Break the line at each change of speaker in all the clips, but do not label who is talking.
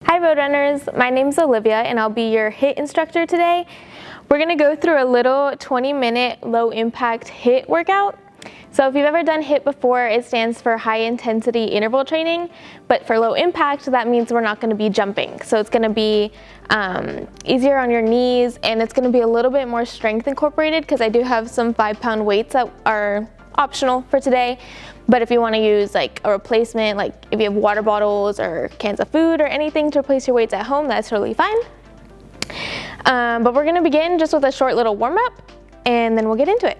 Hi road runners, my name is Olivia and I'll be your HIIT instructor today. We're going to go through a little 20-minute low impact HIIT workout. So if you've ever done HIIT before, it stands for high intensity interval training, but for low impact that means we're not going to be jumping. So it's going to be easier on your knees and it's going to be a little bit more strength incorporated because I do have some 5-pound weights that are optional for today. But if you want to use like a replacement, like if you have water bottles or cans of food or anything to replace your weights at home, that's totally fine. But we're going to begin just with a short little warm up and then we'll get into it.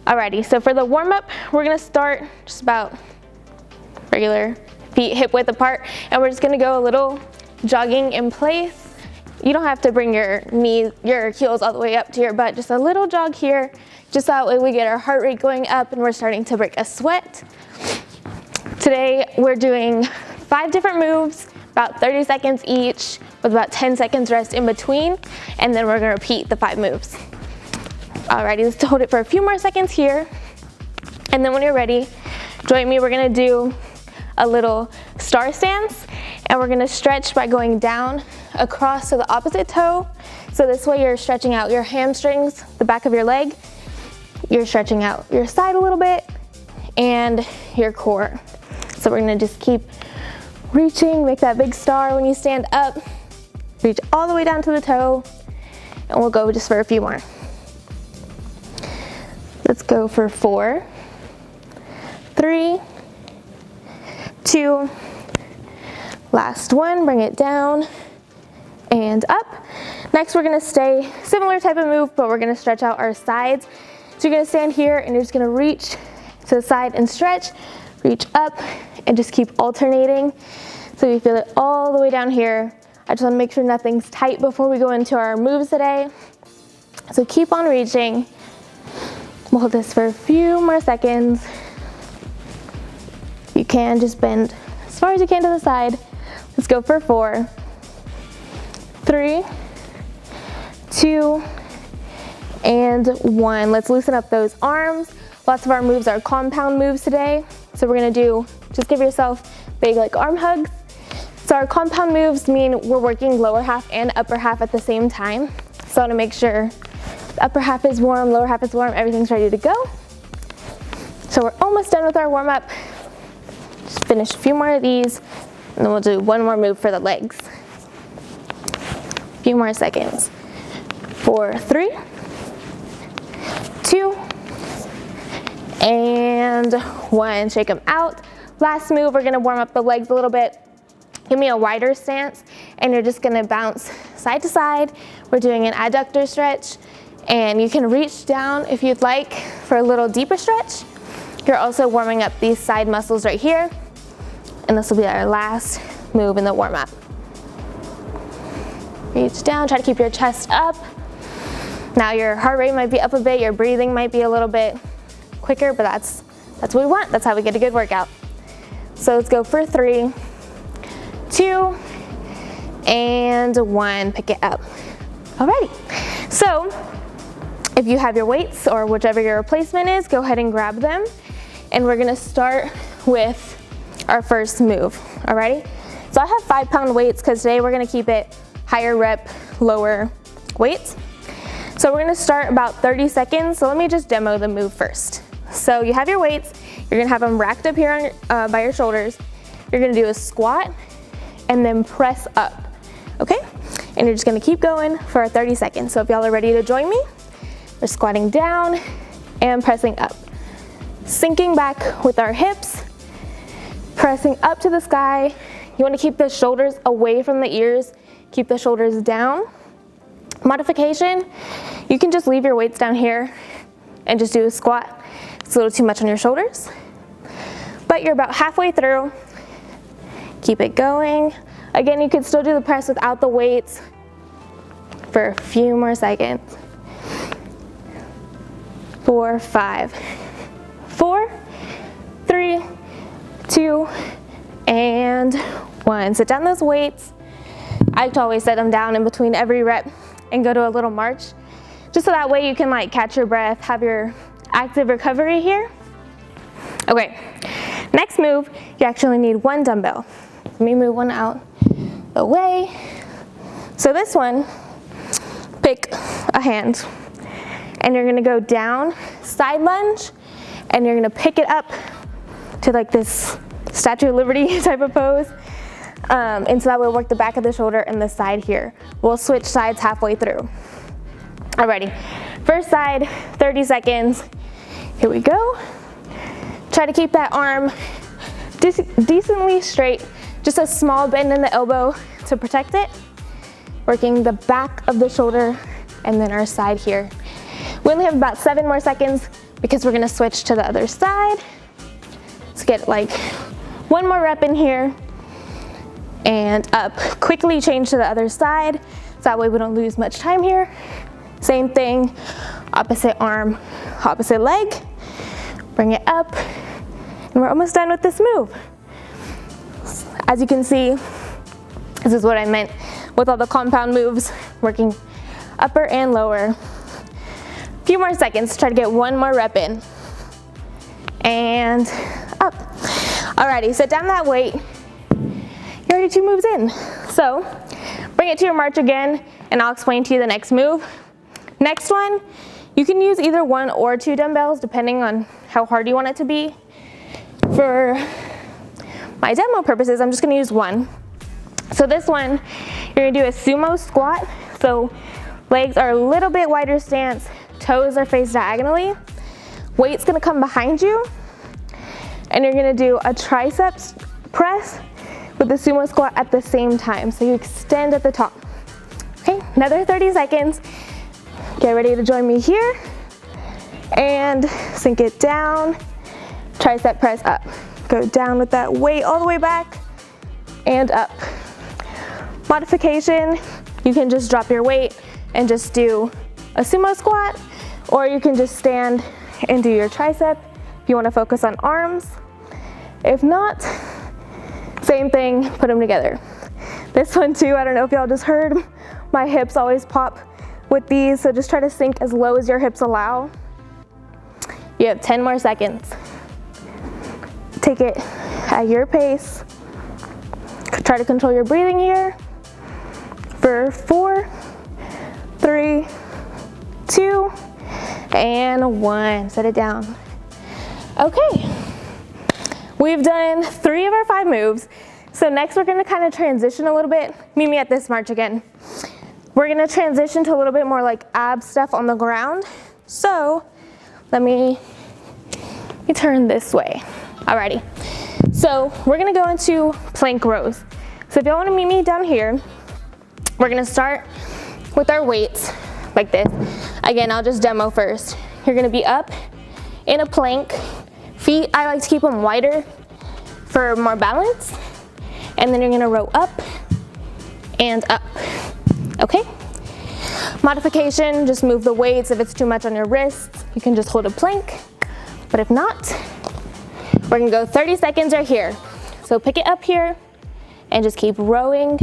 Alrighty, so for the warm up, we're going to start just about regular feet hip width apart and we're just going to go a little jogging in place. You don't have to bring your knees, your heels all the way up to your butt, just a little jog here. Just that way we get our heart rate going up and we're starting to break a sweat. Today we're doing 5 different moves, about 30 seconds each, with about 10 seconds rest in between, and then we're gonna repeat the 5 moves. Alrighty, let's hold it for a few more seconds here. And then when you're ready, join me, we're gonna do a little star stance, and we're gonna stretch by going down across to the opposite toe. So this way you're stretching out your hamstrings, the back of your leg. You're stretching out your side a little bit and your core. So we're gonna just keep reaching, make that big star when you stand up, reach all the way down to the toe, and we'll go just for a few more. Let's go for 4, 3, 2, last one, bring it down and up. Next we're gonna stay similar type of move, but we're gonna stretch out our sides. So you're gonna stand here and you're just gonna reach to the side and stretch, reach up and just keep alternating. So you feel it all the way down here. I just wanna make sure nothing's tight before we go into our moves today. So keep on reaching. We'll hold this for a few more seconds. You can just bend as far as you can to the side. Let's go for 4, 3, 2, and 1. Let's loosen up those arms. Lots of our moves are compound moves today. So we're gonna do, just give yourself big like arm hugs. So our compound moves mean we're working lower half and upper half at the same time. So I wanna make sure the upper half is warm, lower half is warm, everything's ready to go. So we're almost done with our warm up. Just finish a few more of these and then we'll do one more move for the legs. A few more seconds. 4, 3, 2, and 1. Shake them out. Last move, we're gonna warm up the legs a little bit. Give me a wider stance, and you're just gonna bounce side to side. We're doing an adductor stretch, and you can reach down if you'd like for a little deeper stretch. You're also warming up these side muscles right here, and this will be our last move in the warm up. Reach down, try to keep your chest up. Now your heart rate might be up a bit, your breathing might be a little bit quicker, but that's what we want. That's how we get a good workout. So let's go for 3, 2, and 1. Pick it up. Alrighty. So if you have your weights or whichever your replacement is, go ahead and grab them. And we're gonna start with our first move. Alrighty. So I have 5-pound weights because today we're gonna keep it higher rep, lower weights. So we're gonna start about 30 seconds. So let me just demo the move first. So you have your weights, you're gonna have them racked up here on by your shoulders. You're gonna do a squat and then press up, okay? And you're just gonna keep going for 30 seconds. So if y'all are ready to join me, we're squatting down and pressing up. Sinking back with our hips, pressing up to the sky. You wanna keep the shoulders away from the ears, keep the shoulders down. Modification, you can just leave your weights down here and just do a squat. It's a little too much on your shoulders, but you're about halfway through. Keep it going. Again, you could still do the press without the weights for a few more seconds. 4, 5, 4, 3, 2, and 1. Sit down those weights. I like to always set them down in between every rep and go to a little march, just so that way you can like catch your breath, have your active recovery here. Okay, next move, you actually need 1 dumbbell. Let me move one out. away. So this one, pick a hand and you're gonna go down, side lunge, and you're gonna pick it up to like this Statue of Liberty type of pose. And so that will work the back of the shoulder and the side here. We'll switch sides halfway through. Alrighty, first side, 30 seconds. Here we go. Try to keep that arm decently straight, just a small bend in the elbow to protect it. Working the back of the shoulder and then our side here. We only have about 7 more seconds because we're gonna switch to the other side. Let's get like 1 more rep in here and up. Quickly change to the other side so that way we don't lose much time here. Same thing, opposite arm, opposite leg. Bring it up and we're almost done with this move. As you can see, this is what I meant with all the compound moves, working upper and lower. A few more seconds, try to get 1 more rep in. And up. Alrighty, set down that weight. You're already 2 moves in. So, bring it to your march again, and I'll explain to you the next move. Next one, you can use either 1 or 2 dumbbells, depending on how hard you want it to be. For my demo purposes, I'm just gonna use 1. So this one, you're gonna do a sumo squat. So legs are a little bit wider stance, toes are faced diagonally. Weight's gonna come behind you, and you're gonna do a triceps press with the sumo squat at the same time. So you extend at the top. Okay, another 30 seconds. Get ready to join me here. And sink it down, tricep press up. Go down with that weight all the way back and up. Modification, you can just drop your weight and just do a sumo squat, or you can just stand and do your tricep if you want to focus on arms. If not, same thing, put them together. This one too, I don't know if y'all just heard, my hips always pop with these, so just try to sink as low as your hips allow. You have 10 more seconds. Take it at your pace. Try to control your breathing here. For 4, 3, 2, and 1. Set it down. Okay, we've done 3 of our 5 moves. So next we're gonna kind of transition a little bit. Meet me at this march again. We're gonna transition to a little bit more like ab stuff on the ground. So let me turn this way. Alrighty, so we're gonna go into plank rows. So if y'all wanna meet me down here, we're gonna start with our weights like this. Again, I'll just demo first. You're gonna be up in a plank. Feet, I like to keep them wider for more balance. And then you're gonna row up and up, okay? Modification, just move the weights. If it's too much on your wrists, you can just hold a plank. But if not, we're gonna go 30 seconds right here. So pick it up here and just keep rowing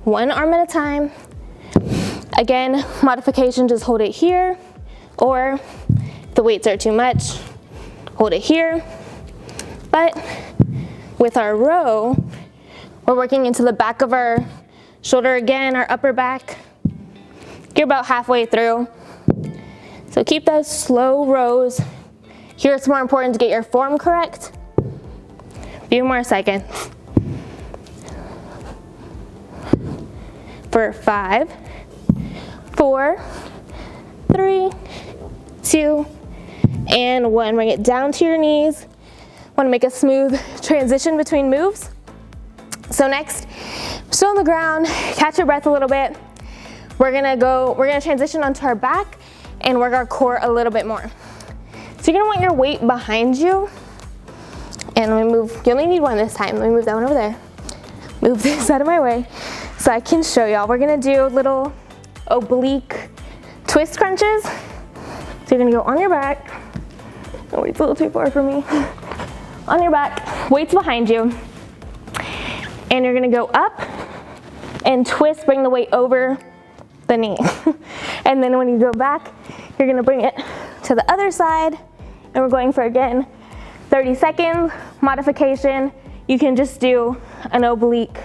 1 arm at a time. Again, modification, just hold it here, or if the weights are too much, hold it here. But with our row, we're working into the back of our shoulder again, our upper back. You're about halfway through. So keep those slow rows. Here it's more important to get your form correct. A few more seconds. For 5, 4, 3, 2, and 1. Bring it down to your knees. Want to make a smooth transition between moves. So next, still on the ground, catch your breath a little bit. We're gonna transition onto our back and work our core a little bit more. So you're gonna want your weight behind you. And let me move, you only need 1 this time. Let me move that one over there. Move this out of my way so I can show y'all. We're gonna do little oblique twist crunches. So you're gonna go on your back. Oh, it's a little too far for me. On your back, weights behind you. And you're gonna go up and twist, bring the weight over the knee. And then when you go back, you're gonna bring it to the other side, and we're going for, again, 30 seconds. Modification, you can just do an oblique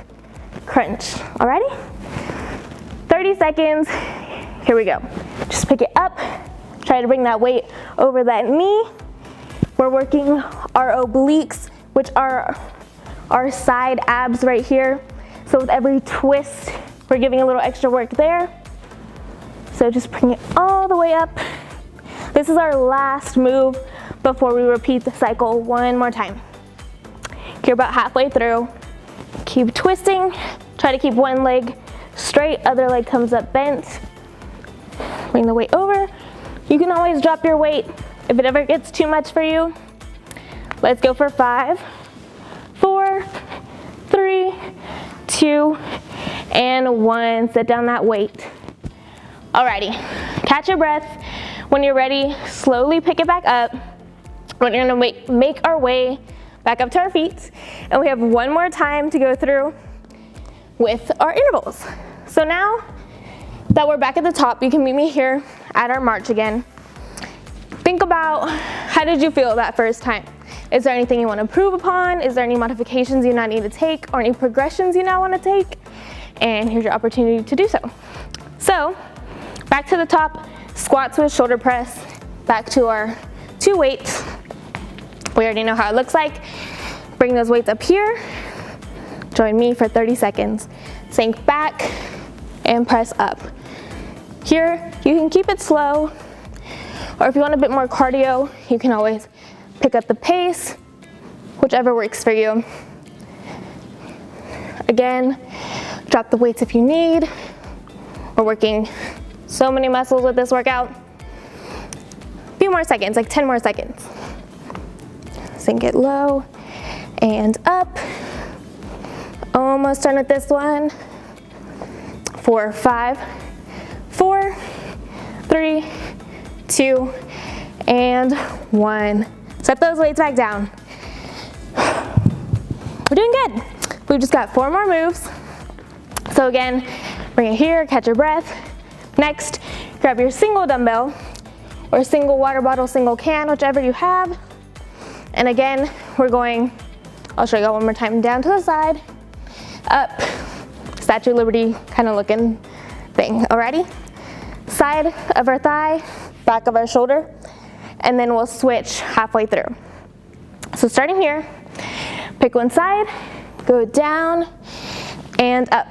crunch. Alrighty? 30 seconds. Here we go. Just pick it up. Try to bring that weight over that knee. We're working our obliques, which are our side abs right here. So with every twist, we're giving a little extra work there. So just bring it all the way up. This is our last move before we repeat the cycle one more time. You're about halfway through. Keep twisting. Try to keep one leg straight, other leg comes up bent. Bring the weight over. You can always drop your weight if it ever gets too much for you. Let's go for 5, 4, 3, 2, and 1. Set down that weight. Alrighty, catch your breath. When you're ready, slowly pick it back up. We're gonna make our way back up to our feet, and we have one more time to go through with our intervals. So now that we're back at the top, you can meet me here at our march again. Think about, how did you feel that first time? Is there anything you want to improve upon? Is there any modifications you now need to take, or any progressions you now want to take? And here's your opportunity to do so. So, back to the top, squats with shoulder press, back to our 2 weights. We already know how it looks like. Bring those weights up here. Join me for 30 seconds. Sink back and press up. Here, you can keep it slow, or if you want a bit more cardio, you can always pick up the pace, whichever works for you. Again, drop the weights if you need. We're working so many muscles with this workout. A few more seconds, like 10 more seconds. Sink it low and up. Almost done with this one. 4, 5, 4, 3, 2, and 1. Set those weights back down. We're doing good. We've just got 4 more moves. So again, bring it here, catch your breath. Next, grab your single dumbbell or single water bottle, single can, whichever you have. And again, we're going, I'll show you all one more time, down to the side, up, Statue of Liberty kind of looking thing. Alrighty? Side of our thigh, back of our shoulder, and then we'll switch halfway through. So starting here, pick one side, go down and up.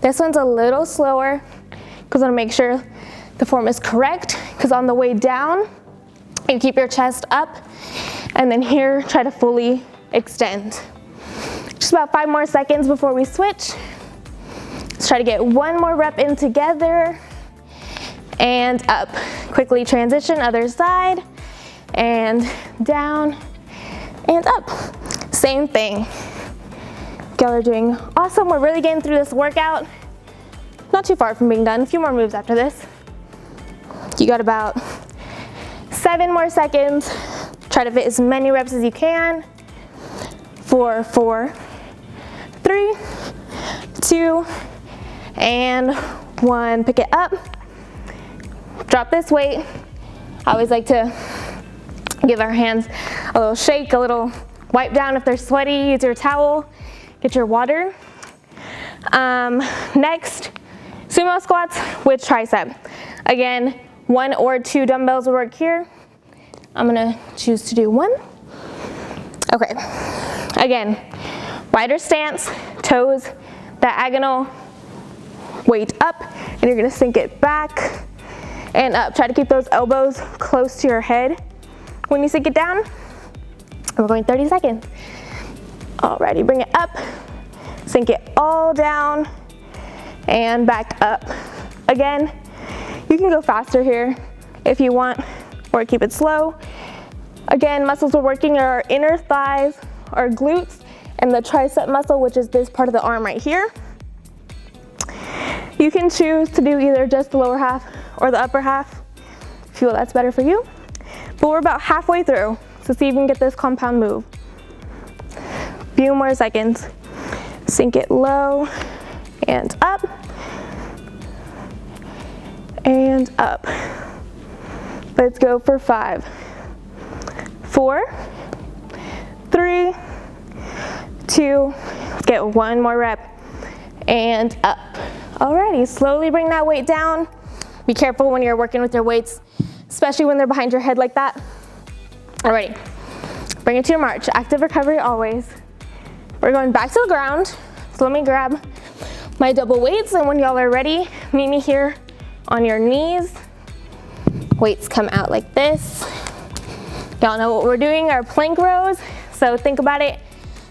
This one's a little slower because I want to make sure the form is correct, because on the way down, you keep your chest up, and then here, try to fully extend. Just about 5 more seconds before we switch. Let's try to get one more rep in together, and up. Quickly transition, other side, and down, and up. Same thing. Y'all are doing awesome. We're really getting through this workout. Not too far from being done. A few more moves after this. You got about 7 more seconds. Try to fit as many reps as you can. 4, 4, 3, 2, and 1. Pick it up. Drop this weight. I always like to give our hands a little shake, a little wipe down if they're sweaty. Use your towel. Get your water. Next, sumo squats with tricep. Again, 1 or 2 dumbbells will work here. I'm gonna choose to do 1. Okay, again, wider stance, toes diagonal, weight up, and you're gonna sink it back and up. Try to keep those elbows close to your head when you sink it down. We're going 30 seconds. Alrighty, bring it up, sink it all down, and back up. Again, you can go faster here if you want, or keep it slow. Again, muscles we're working are our inner thighs, our glutes, and the tricep muscle, which is this part of the arm right here. You can choose to do either just the lower half or the upper half, if you feel that's better for you. But we're about halfway through, so see if you can get this compound move. Few more seconds. Sink it low and up and up. Let's go for 5, 4, 3, 2, let's get one more rep. and up. Alrighty, slowly bring that weight down. Be careful when you're working with your weights, especially when they're behind your head like that. Alrighty, bring it to your march. Active recovery always. We're going back to the ground. So let me grab my double weights, and when y'all are ready, meet me here on your knees. Weights come out like this. Y'all know what we're doing, our plank rows. So think about it.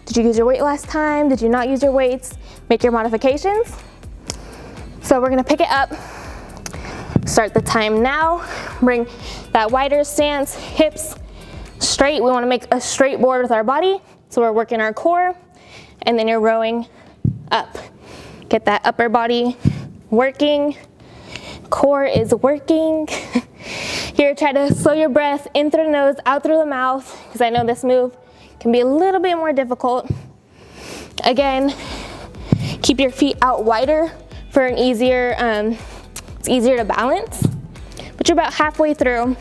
Did you use your weight last time? Did you not use your weights? Make your modifications. So we're gonna pick it up. Start the time now. Bring that wider stance, hips straight. We wanna make a straight board with our body. So we're working our core, and then you're rowing up. Get that upper body working. Core is working. Here, try to slow your breath in through the nose, out through the mouth, because I know this move can be a little bit more difficult. Again, keep your feet out wider for an easier, it's easier to balance. But you're about halfway through.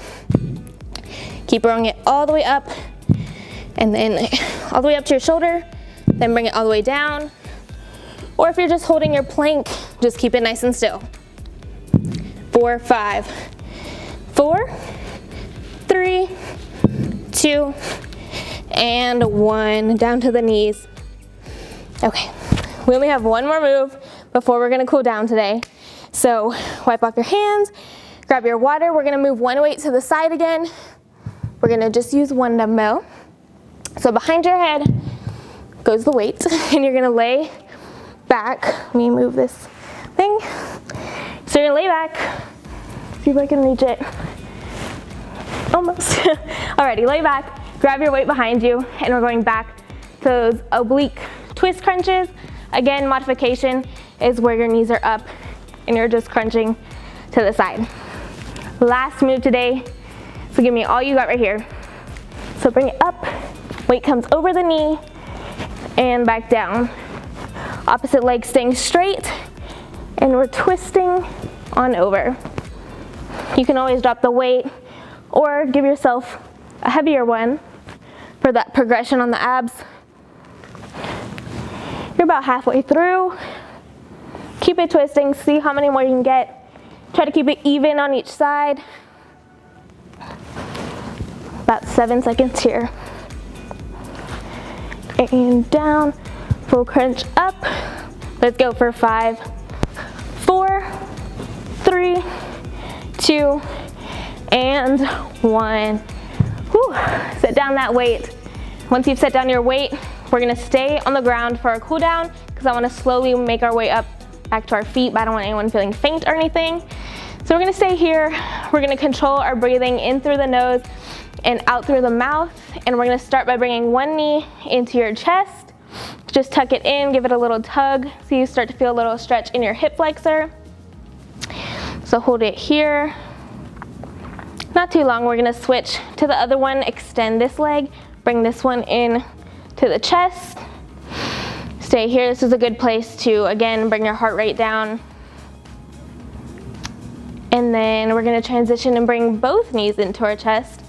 Keep rowing it all the way up, and then all the way up to your shoulder, then bring it all the way down. Or if you're just holding your plank, just keep it nice and still. 4, 5, 4, 3, 2, and 1. Down to the knees. Okay, we only have one more move before we're gonna cool down today. So wipe off your hands, grab your water. We're gonna move one weight to the side again. We're gonna just use one dumbbell. So behind your head goes the weight, and you're gonna lay back. Let me move this thing. So you're gonna lay back. See if I can reach it. Almost. Alrighty, lay back, grab your weight behind you, and we're going back to those oblique twist crunches. Again, modification is where your knees are up and you're just crunching to the side. Last move today, so give me all you got right here. So bring it up, weight comes over the knee, and back down. Opposite leg staying straight, and we're twisting on over. You can always drop the weight or give yourself a heavier one for that progression on the abs. You're about halfway through. Keep it twisting, see how many more you can get. Try to keep it even on each side. About 7 seconds here. And down, full crunch up. Let's go for 5, 4, 3, 2, and 1. Whew. Set down that weight. Once you've set down your weight, we're gonna stay on the ground for our cool down, because I wanna slowly make our way up back to our feet, but I don't want anyone feeling faint or anything. So we're gonna stay here. We're gonna control our breathing in through the nose and out through the mouth. And we're gonna start by bringing one knee into your chest. Just tuck it in, give it a little tug, so you start to feel a little stretch in your hip flexor. So hold it here. Not too long, we're gonna switch to the other one, extend this leg, bring this one in to the chest. Stay here, this is a good place to, again, bring your heart rate down. And then we're gonna transition and bring both knees into our chest.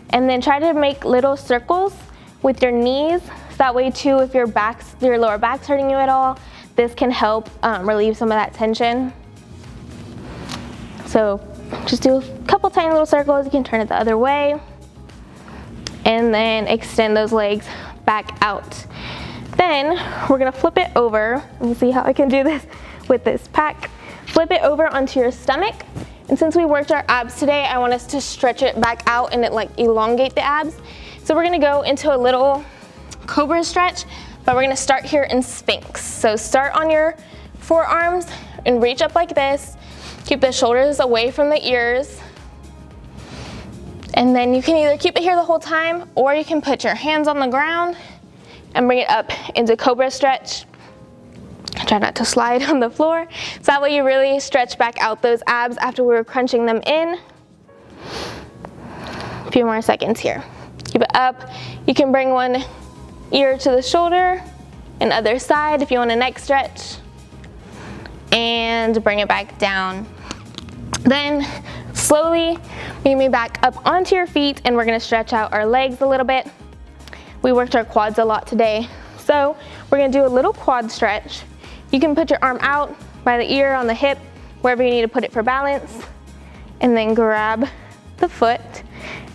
And then try to make little circles with your knees. So that way too, if your lower back's hurting you at all, this can help relieve some of that tension. So just do a couple tiny little circles. You can turn it the other way. And then extend those legs back out. Then we're gonna flip it over. Let me see how I can do this with this pack. Flip it over onto your stomach. And since we worked our abs today, I want us to stretch it back out and elongate the abs. So we're gonna go into a little cobra stretch, but we're gonna start here in Sphinx. So start on your forearms and reach up like this. Keep the shoulders away from the ears. And then you can either keep it here the whole time, or you can put your hands on the ground and bring it up into cobra stretch. Try not to slide on the floor. So that way you really stretch back out those abs after we were crunching them in. A few more seconds here. Keep it up. You can bring one ear to the shoulder and other side if you want a neck stretch. And bring it back down. Then slowly bring me back up onto your feet, and we're gonna stretch out our legs a little bit. We worked our quads a lot today, so we're gonna do a little quad stretch. You can put your arm out by the ear, on the hip, wherever you need to put it for balance, and then grab the foot,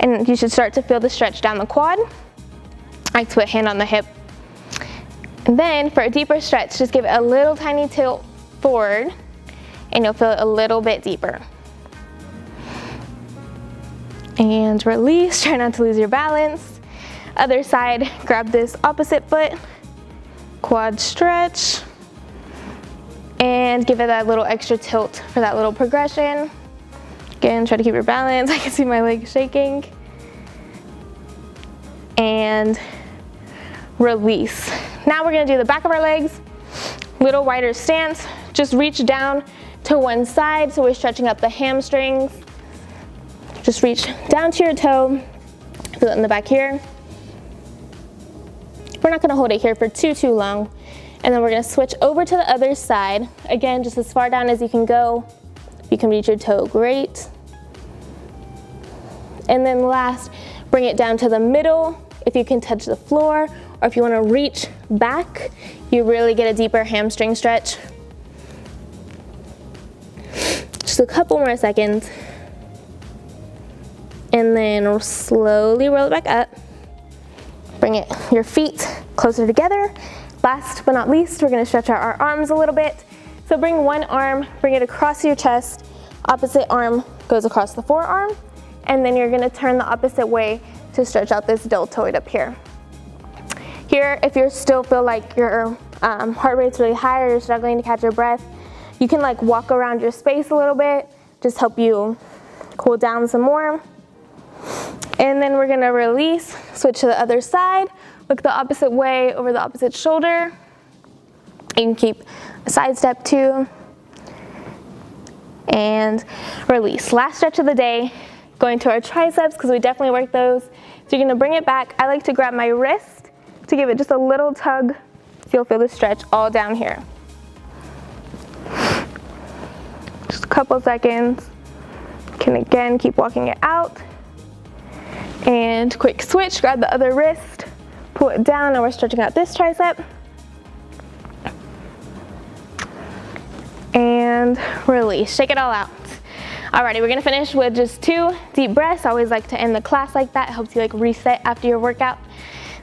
and you should start to feel the stretch down the quad. I like to put hand on the hip. And then for a deeper stretch, just give it a little tiny tilt forward, and you'll feel it a little bit deeper. And release, try not to lose your balance. Other side, grab this opposite foot, quad stretch, and give it that little extra tilt for that little progression. Again, try to keep your balance. I can see my legs shaking. And release. Now we're gonna do the back of our legs, little wider stance. Just reach down to one side, so we're stretching up the hamstrings. Just reach down to your toe, feel it in the back here. We're not gonna hold it here for too long. And then we're gonna switch over to the other side. Again, just as far down as you can go. If you can reach your toe, great. And then last, bring it down to the middle. If you can touch the floor, or if you wanna reach back, you really get a deeper hamstring stretch. Just a couple more seconds. And then slowly roll it back up. Bring your feet closer together. Last but not least, we're gonna stretch out our arms a little bit. So bring one arm, bring it across your chest. Opposite arm goes across the forearm. And then you're gonna turn the opposite way to stretch out this deltoid up here. Here, if you still feel like your heart rate's really high or you're struggling to catch your breath, you can like walk around your space a little bit, just help you cool down some more. And then we're gonna release, switch to the other side, look the opposite way over the opposite shoulder. You can keep a side step too. And release. Last stretch of the day, going to our triceps, because we definitely work those. So you're gonna bring it back. I like to grab my wrist to give it just a little tug, so you'll feel the stretch all down here. Just a couple seconds. Can again keep walking it out. And quick switch, grab the other wrist, pull it down, and we're stretching out this tricep. And release, shake it all out. Alrighty, we're gonna finish with just 2 deep breaths. I always like to end the class like that. It helps you like reset after your workout.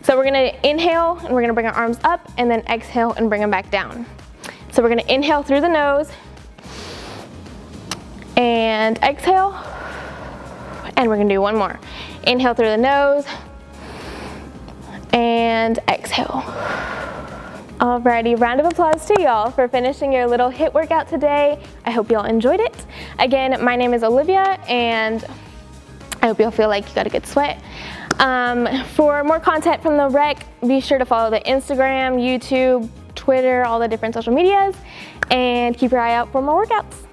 So we're gonna inhale, and we're gonna bring our arms up, and then exhale and bring them back down. So we're gonna inhale through the nose, and exhale, and we're gonna do one more. Inhale through the nose, and exhale. Alrighty, round of applause to y'all for finishing your little HIIT workout today. I hope y'all enjoyed it. Again, my name is Olivia, and I hope y'all feel like you got a good sweat. For more content from the rec, be sure to follow the Instagram, YouTube, Twitter, all the different social medias, and keep your eye out for more workouts.